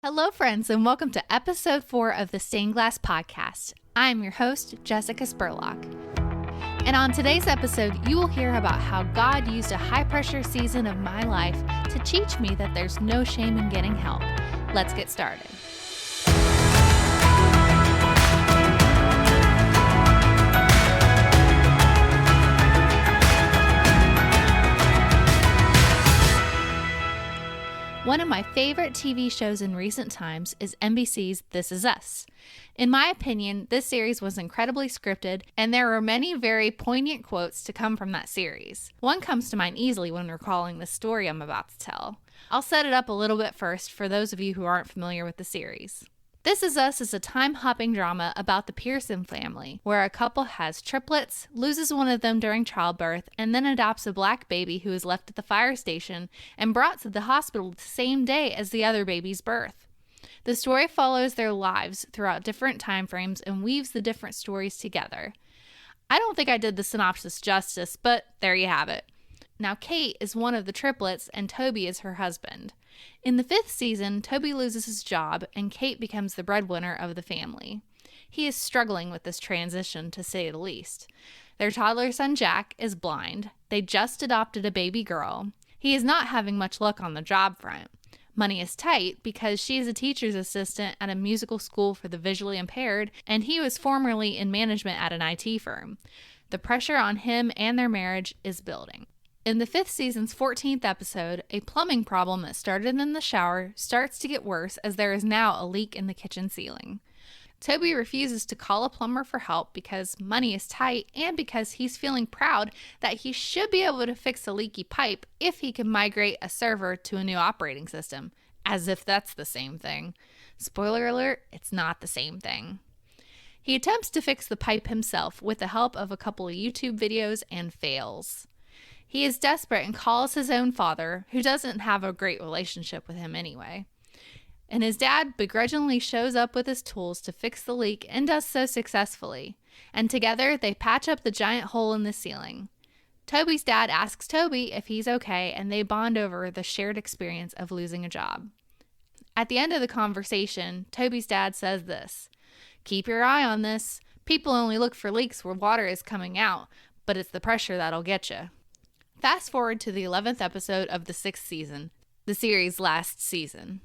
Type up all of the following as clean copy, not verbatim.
Hello, friends, and welcome to episode 4 of the Stained Glass Podcast. I'm your host, Jessica Spurlock. And on today's episode, you will hear about how God used a high-pressure season of my life to teach me that there's no shame in getting help. Let's get started. One of my favorite TV shows in recent times is NBC's This Is Us. In my opinion, this series was incredibly scripted, and there were many very poignant quotes to come from that series. One comes to mind easily when recalling the story I'm about to tell. I'll set it up a little bit first for those of you who aren't familiar with the series. This Is Us is a time-hopping drama about the Pearson family, where a couple has triplets, loses one of them during childbirth, and then adopts a black baby who is left at the fire station and brought to the hospital the same day as the other baby's birth. The story follows their lives throughout different time frames and weaves the different stories together. I don't think I did the synopsis justice, but there you have it. Now, Kate is one of the triplets, and Toby is her husband. In the 5th season, Toby loses his job, and Kate becomes the breadwinner of the family. He is struggling with this transition, to say the least. Their toddler son, Jack, is blind. They just adopted a baby girl. He is not having much luck on the job front. Money is tight because she is a teacher's assistant at a musical school for the visually impaired, and he was formerly in management at an IT firm. The pressure on him and their marriage is building. In the 5th season's 14th episode, a plumbing problem that started in the shower starts to get worse as there is now a leak in the kitchen ceiling. Toby refuses to call a plumber for help because money is tight and because he's feeling proud that he should be able to fix a leaky pipe if he can migrate a server to a new operating system, as if that's the same thing. Spoiler alert, it's not the same thing. He attempts to fix the pipe himself with the help of a couple of YouTube videos and fails. He is desperate and calls his own father, who doesn't have a great relationship with him anyway. And his dad begrudgingly shows up with his tools to fix the leak and does so successfully. And together, they patch up the giant hole in the ceiling. Toby's dad asks Toby if he's okay, and they bond over the shared experience of losing a job. At the end of the conversation, Toby's dad says this: "Keep your eye on this. People only look for leaks where water is coming out, but it's the pressure that'll get you." Fast forward to the 11th episode of the 6th season, the series' last season.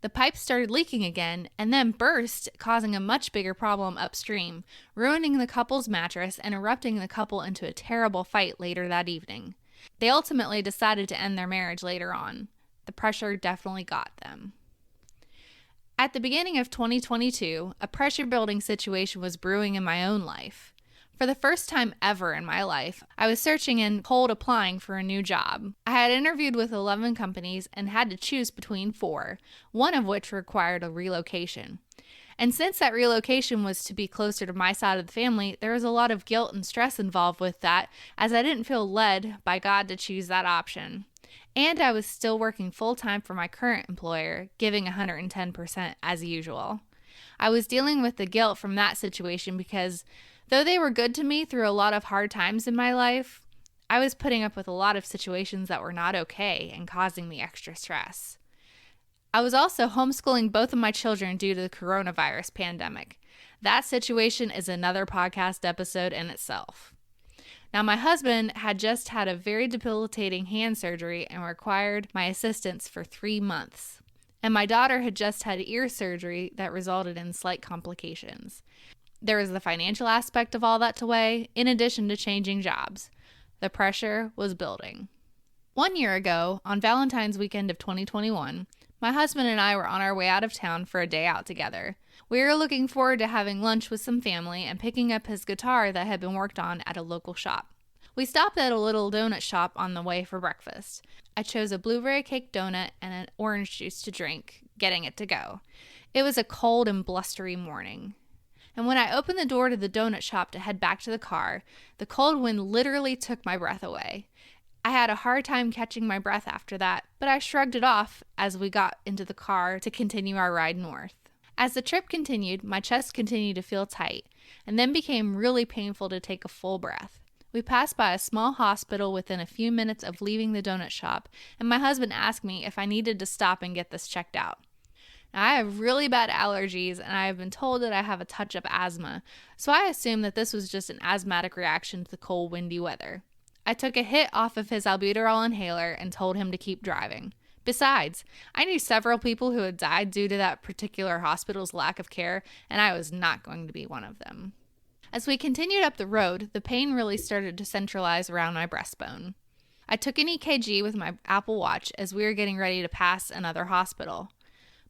The pipe started leaking again and then burst, causing a much bigger problem upstream, ruining the couple's mattress and erupting the couple into a terrible fight later that evening. They ultimately decided to end their marriage later on. The pressure definitely got them. At the beginning of 2022, a pressure-building situation was brewing in my own life. For the first time ever in my life, I was searching and cold applying for a new job. I had interviewed with 11 companies and had to choose between 4, one of which required a relocation. And since that relocation was to be closer to my side of the family, there was a lot of guilt and stress involved with that, as I didn't feel led by God to choose that option. And I was still working full-time for my current employer, giving 110% as usual. I was dealing with the guilt from that situation because though they were good to me through a lot of hard times in my life, I was putting up with a lot of situations that were not okay and causing me extra stress. I was also homeschooling both of my children due to the coronavirus pandemic. That situation is another podcast episode in itself. Now, my husband had just had a very debilitating hand surgery and required my assistance for 3 months. And my daughter had just had ear surgery that resulted in slight complications. There was the financial aspect of all that to weigh, in addition to changing jobs. The pressure was building. 1 year ago, on Valentine's weekend of 2021, my husband and I were on our way out of town for a day out together. We were looking forward to having lunch with some family and picking up his guitar that had been worked on at a local shop. We stopped at a little donut shop on the way for breakfast. I chose a blueberry cake donut and an orange juice to drink, getting it to go. It was a cold and blustery morning. And when I opened the door to the donut shop to head back to the car, the cold wind literally took my breath away. I had a hard time catching my breath after that, but I shrugged it off as we got into the car to continue our ride north. As the trip continued, my chest continued to feel tight, and then became really painful to take a full breath. We passed by a small hospital within a few minutes of leaving the donut shop, and my husband asked me if I needed to stop and get this checked out. Now, I have really bad allergies, and I have been told that I have a touch of asthma, so I assumed that this was just an asthmatic reaction to the cold, windy weather. I took a hit off of his albuterol inhaler and told him to keep driving. Besides, I knew several people who had died due to that particular hospital's lack of care, and I was not going to be one of them. As we continued up the road, the pain really started to centralize around my breastbone. I took an EKG with my Apple Watch as we were getting ready to pass another hospital.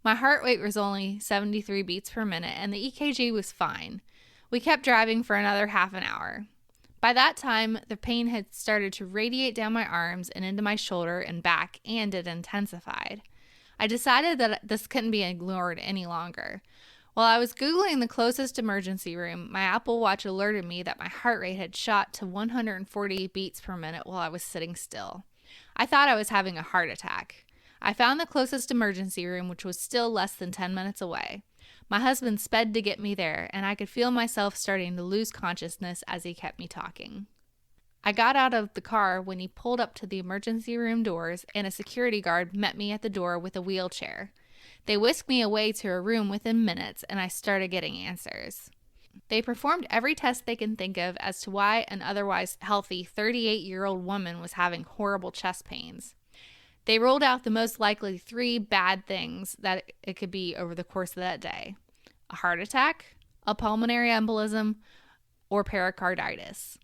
My heart rate was only 73 beats per minute, and the EKG was fine. We kept driving for another half an hour. By that time, the pain had started to radiate down my arms and into my shoulder and back, and it intensified. I decided that this couldn't be ignored any longer. While I was Googling the closest emergency room, my Apple Watch alerted me that my heart rate had shot to 140 beats per minute while I was sitting still. I thought I was having a heart attack. I found the closest emergency room, which was still less than 10 minutes away. My husband sped to get me there, and I could feel myself starting to lose consciousness as he kept me talking. I got out of the car when he pulled up to the emergency room doors, and a security guard met me at the door with a wheelchair. They whisked me away to a room within minutes, and I started getting answers. They performed every test they can think of as to why an otherwise healthy 38-year-old woman was having horrible chest pains. They ruled out the most likely 3 bad things that it could be over the course of that day: a heart attack, a pulmonary embolism, or pericarditis.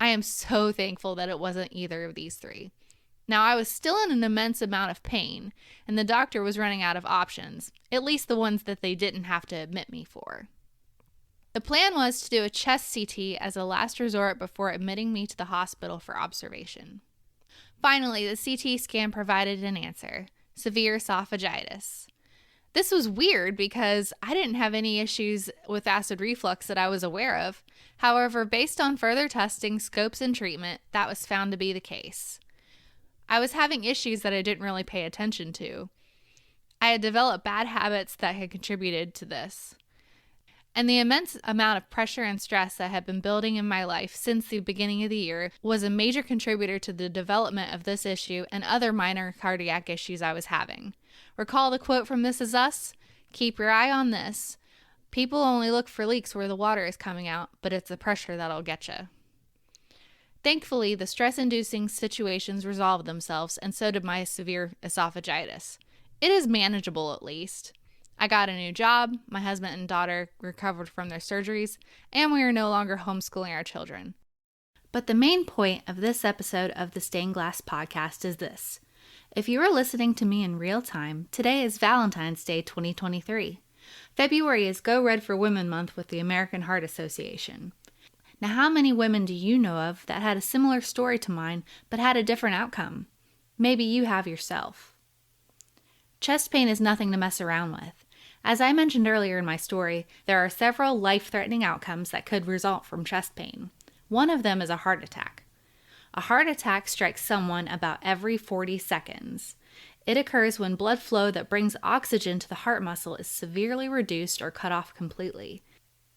I am so thankful that it wasn't either of these 3. Now, I was still in an immense amount of pain, and the doctor was running out of options, at least the ones that they didn't have to admit me for. The plan was to do a chest CT as a last resort before admitting me to the hospital for observation. Finally, the CT scan provided an answer: severe esophagitis. This was weird because I didn't have any issues with acid reflux that I was aware of. However, based on further testing, scopes, and treatment, that was found to be the case. I was having issues that I didn't really pay attention to. I had developed bad habits that had contributed to this. And the immense amount of pressure and stress that had been building in my life since the beginning of the year was a major contributor to the development of this issue and other minor cardiac issues I was having. Recall the quote from This Is Us? "Keep your eye on this. People only look for leaks where the water is coming out, but it's the pressure that'll get you." Thankfully, the stress-inducing situations resolved themselves, and so did my severe esophagitis. It is manageable, at least. I got a new job, my husband and daughter recovered from their surgeries, and we are no longer homeschooling our children. But the main point of this episode of the Stained Glass Podcast is this. If you are listening to me in real time, today is Valentine's Day 2023. February is Go Red for Women Month with the American Heart Association. Now, how many women do you know of that had a similar story to mine but had a different outcome? Maybe you have yourself. Chest pain is nothing to mess around with. As I mentioned earlier in my story, there are several life-threatening outcomes that could result from chest pain. One of them is a heart attack. A heart attack strikes someone about every 40 seconds. It occurs when blood flow that brings oxygen to the heart muscle is severely reduced or cut off completely.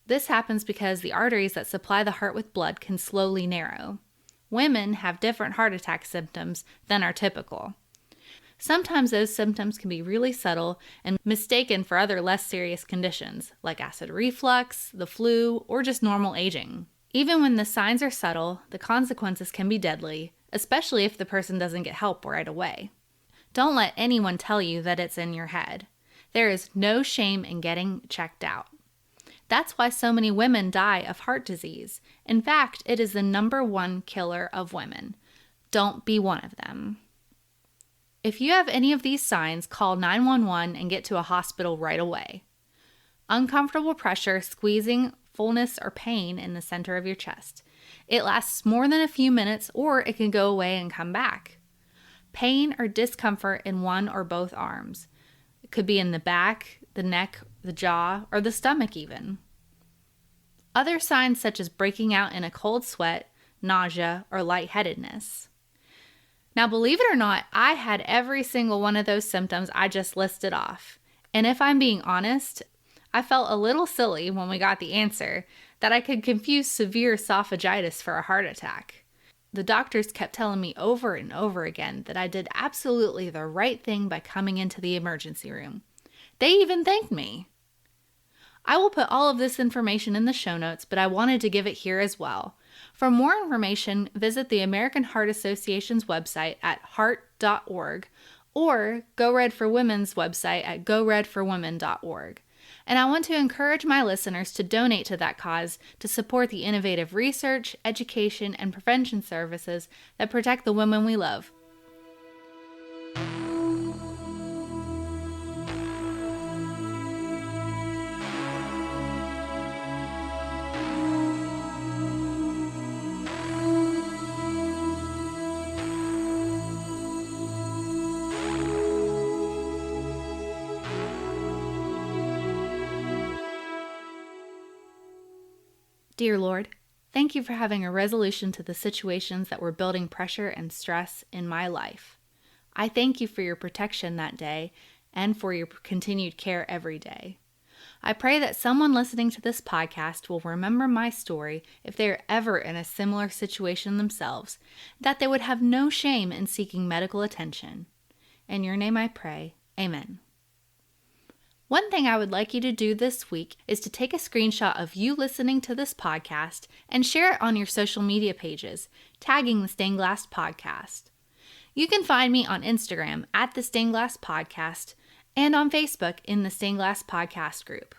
This happens because the arteries that supply the heart with blood can slowly narrow. Women have different heart attack symptoms than are typical. Sometimes those symptoms can be really subtle and mistaken for other less serious conditions, like acid reflux, the flu, or just normal aging. Even when the signs are subtle, the consequences can be deadly, especially if the person doesn't get help right away. Don't let anyone tell you that it's in your head. There is no shame in getting checked out. That's why so many women die of heart disease. In fact, it is the #1 killer of women. Don't be one of them. If you have any of these signs, call 911 and get to a hospital right away. Uncomfortable pressure, squeezing, fullness, or pain in the center of your chest. It lasts more than a few minutes, or it can go away and come back. Pain or discomfort in one or both arms. It could be in the back, the neck, the jaw, or the stomach even. Other signs such as breaking out in a cold sweat, nausea, or lightheadedness. Now, believe it or not, I had every single one of those symptoms I just listed off. And if I'm being honest, I felt a little silly when we got the answer that I could confuse severe esophagitis for a heart attack. The doctors kept telling me over and over again that I did absolutely the right thing by coming into the emergency room. They even thanked me. I will put all of this information in the show notes, but I wanted to give it here as well. For more information, visit the American Heart Association's website at heart.org or Go Red for Women's website at goredforwomen.org. And I want to encourage my listeners to donate to that cause to support the innovative research, education, and prevention services that protect the women we love. Dear Lord, thank you for having a resolution to the situations that were building pressure and stress in my life. I thank you for your protection that day and for your continued care every day. I pray that someone listening to this podcast will remember my story if they are ever in a similar situation themselves, that they would have no shame in seeking medical attention. In your name I pray, amen. One thing I would like you to do this week is to take a screenshot of you listening to this podcast and share it on your social media pages, tagging the Stained Glass Podcast. You can find me on Instagram at the Stained Glass Podcast and on Facebook in the Stained Glass Podcast group.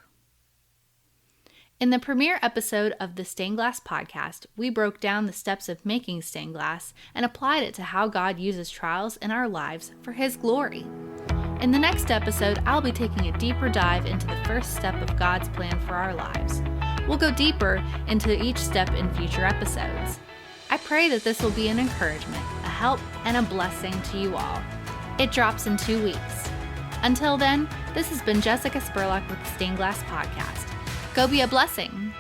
In the premiere episode of the Stained Glass Podcast, we broke down the steps of making stained glass and applied it to how God uses trials in our lives for His glory. In the next episode, I'll be taking a deeper dive into the first step of God's plan for our lives. We'll go deeper into each step in future episodes. I pray that this will be an encouragement, a help, and a blessing to you all. It drops in 2 weeks. Until then, this has been Jessica Spurlock with the Stained Glass Podcast. Go be a blessing.